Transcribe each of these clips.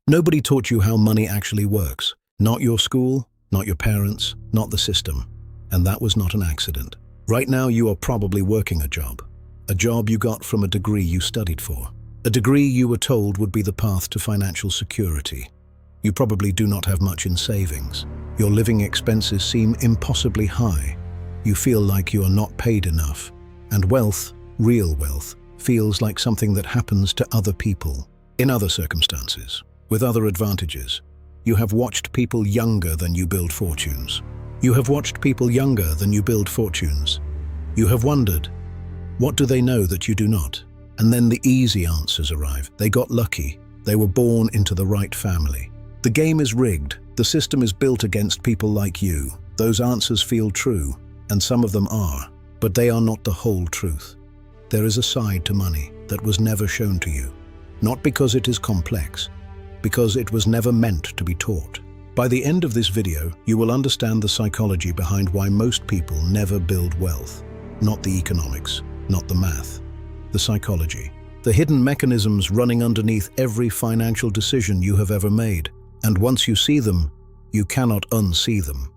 Nobody taught you how money actually works. Not your school, not your parents, not the system. And that was not an accident. Right now you are probably working a job you got from a degree you studied for. A degree you were told would be the path to financial security. You probably do not have much in savings. Your living expenses seem impossibly high. You feel like you are not paid enough. And wealth, real wealth, feels like something that happens to other people, in other circumstances, with other advantages. You have watched people younger than you build fortunes. You have watched people younger than you build fortunes. You have wondered, what do they know that you do not? And then the easy answers arrive. They got lucky. They were born into the right family. The game is rigged. The system is built against people like you. Those answers feel true, and some of them are, but they are not the whole truth. There is a side to money that was never shown to you. Not because it is complex, because it was never meant to be taught. By the end of this video, you will understand the psychology behind why most people never build wealth. Not the economics, not the math. The psychology. The hidden mechanisms running underneath every financial decision you have ever made. And once you see them, you cannot unsee them.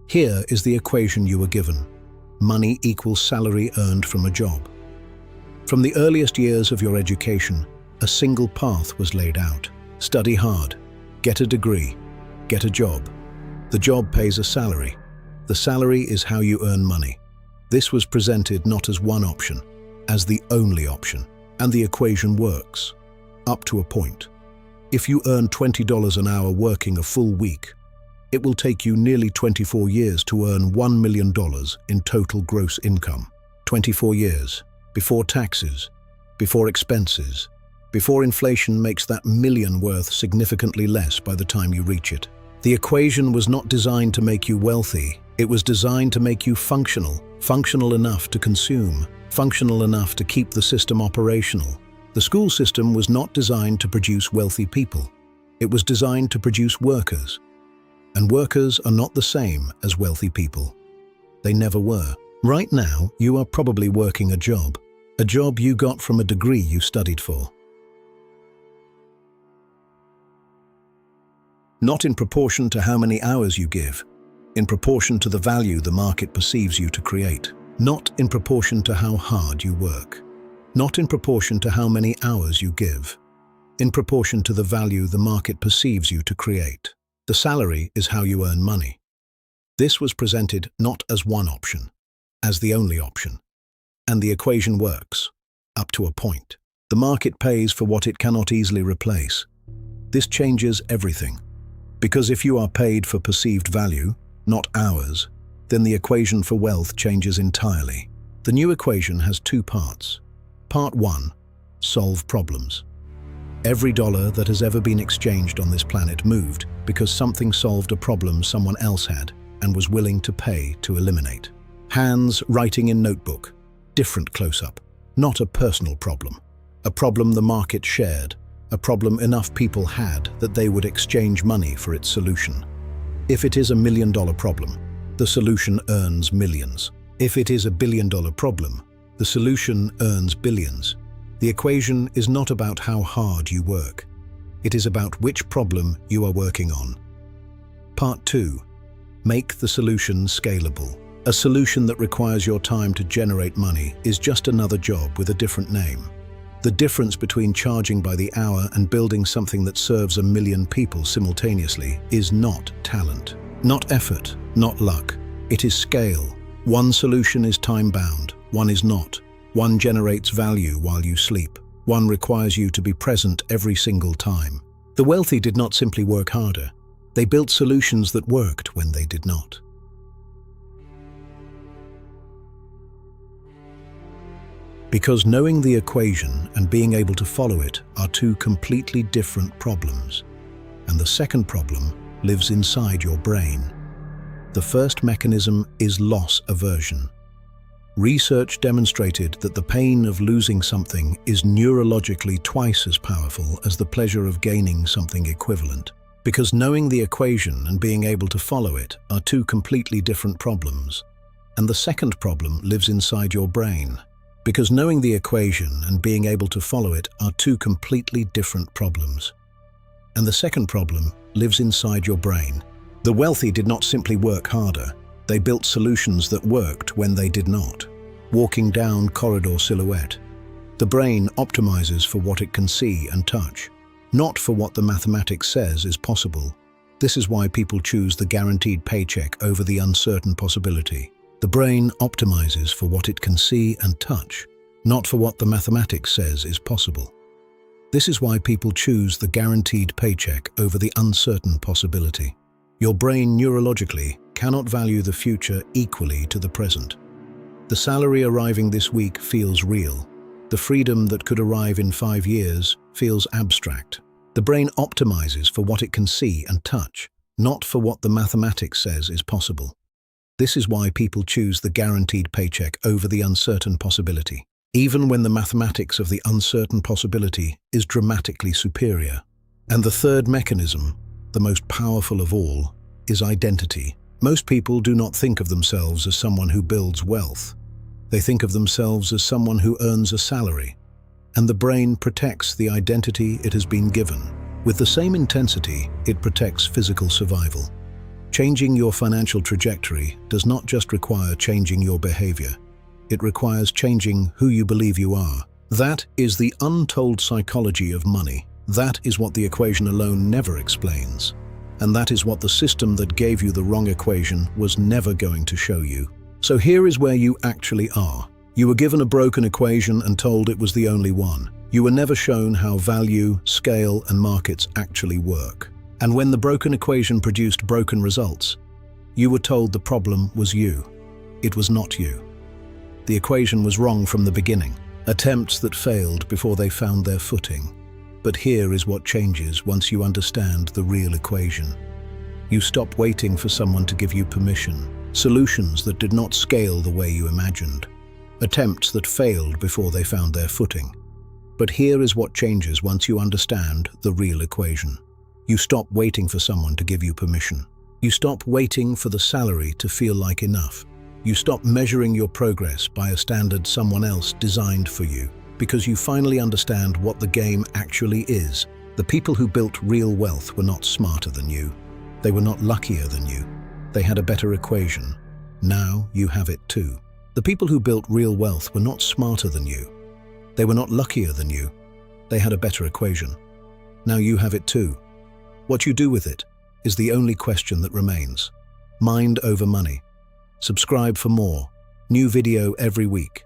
Here is the equation you were given. Money equals salary earned from a job. From the earliest years of your education, a single path was laid out. Study hard, get a degree, get a job. The job pays a salary. The salary is how you earn money. This was presented not as one option, as the only option. And the equation works, up to a point. If you earn $20 an hour working a full week, it will take you nearly 24 years to earn $1 million in total gross income. 24 years, before taxes, before expenses, before inflation makes that million worth significantly less by the time you reach it. The equation was not designed to make you wealthy. It was designed to make you functional enough to consume, functional enough to keep the system operational. The school system was not designed to produce wealthy people. It was designed to produce workers. And workers are not the same as wealthy people. They never were. Right now, you are probably working a job you got from a degree you studied for. Not in proportion to how many hours you give, in proportion to the value the market perceives you to create. Not in proportion to how hard you work. Not in proportion to how many hours you give. In proportion to the value the market perceives you to create. The salary is how you earn money. This was presented not as one option, as the only option. And the equation works, up to a point. The market pays for what it cannot easily replace. This changes everything. Because if you are paid for perceived value, not hours, then the equation for wealth changes entirely. The new equation has two parts. Part 1, solve problems. Every dollar that has ever been exchanged on this planet moved because something solved a problem someone else had and was willing to pay to eliminate. Hands writing in notebook, different close-up, not a personal problem. A problem the market shared, a problem enough people had that they would exchange money for its solution. If it is $1 million problem, the solution earns millions. If it is $1 billion problem, the solution earns billions. The equation is not about how hard you work. It is about which problem you are working on. Part 2. Make the solution scalable. A solution that requires your time to generate money is just another job with a different name. The difference between charging by the hour and building something that serves 1 million people simultaneously is not talent, not effort, not luck. It is scale. One solution is time-bound, one is not. One generates value while you sleep. One requires you to be present every single time. The wealthy did not simply work harder. They built solutions that worked when they did not. Because knowing the equation and being able to follow it are two completely different problems. And the second problem lives inside your brain. The first mechanism is loss aversion. Research demonstrated that the pain of losing something is neurologically twice as powerful as the pleasure of gaining something equivalent. Because knowing the equation and being able to follow it are two completely different problems. And the second problem lives inside your brain. Because knowing the equation and being able to follow it are two completely different problems. And the second problem lives inside your brain. The wealthy did not simply work harder, they built solutions that worked when they did not. Walking down corridor silhouette. The brain optimizes for what it can see and touch, not for what the mathematics says is possible. This is why people choose the guaranteed paycheck over the uncertain possibility. The brain optimizes for what it can see and touch, not for what the mathematics says is possible. This is why people choose the guaranteed paycheck over the uncertain possibility. Your brain neurologically cannot value the future equally to the present. The salary arriving this week feels real. The freedom that could arrive in 5 years feels abstract. The brain optimizes for what it can see and touch, not for what the mathematics says is possible. This is why people choose the guaranteed paycheck over the uncertain possibility, even when the mathematics of the uncertain possibility is dramatically superior. And the third mechanism, the most powerful of all, is identity. Most people do not think of themselves as someone who builds wealth. They think of themselves as someone who earns a salary. And the brain protects the identity it has been given. With the same intensity, it protects physical survival. Changing your financial trajectory does not just require changing your behavior. It requires changing who you believe you are. That is the untold psychology of money. That is what the equation alone never explains. And that is what the system that gave you the wrong equation was never going to show you. So here is where you actually are. You were given a broken equation and told it was the only one. You were never shown how value, scale, and markets actually work. And when the broken equation produced broken results, you were told the problem was you. It was not you. The equation was wrong from the beginning. Attempts that failed before they found their footing. But here is what changes once you understand the real equation. You stop waiting for someone to give you permission. Solutions that did not scale the way you imagined. Attempts that failed before they found their footing. But here is what changes once you understand the real equation. You stop waiting for someone to give you permission. You stop waiting for the salary to feel like enough. You stop measuring your progress by a standard someone else designed for you, because you finally understand what the game actually is. The people who built real wealth were not smarter than you. They were not luckier than you. They had a better equation. Now you have it too. The people who built real wealth were not smarter than you. They were not luckier than you. They had a better equation. Now you have it too. What you do with it is the only question that remains. Mind over money. Subscribe for more. New video every week.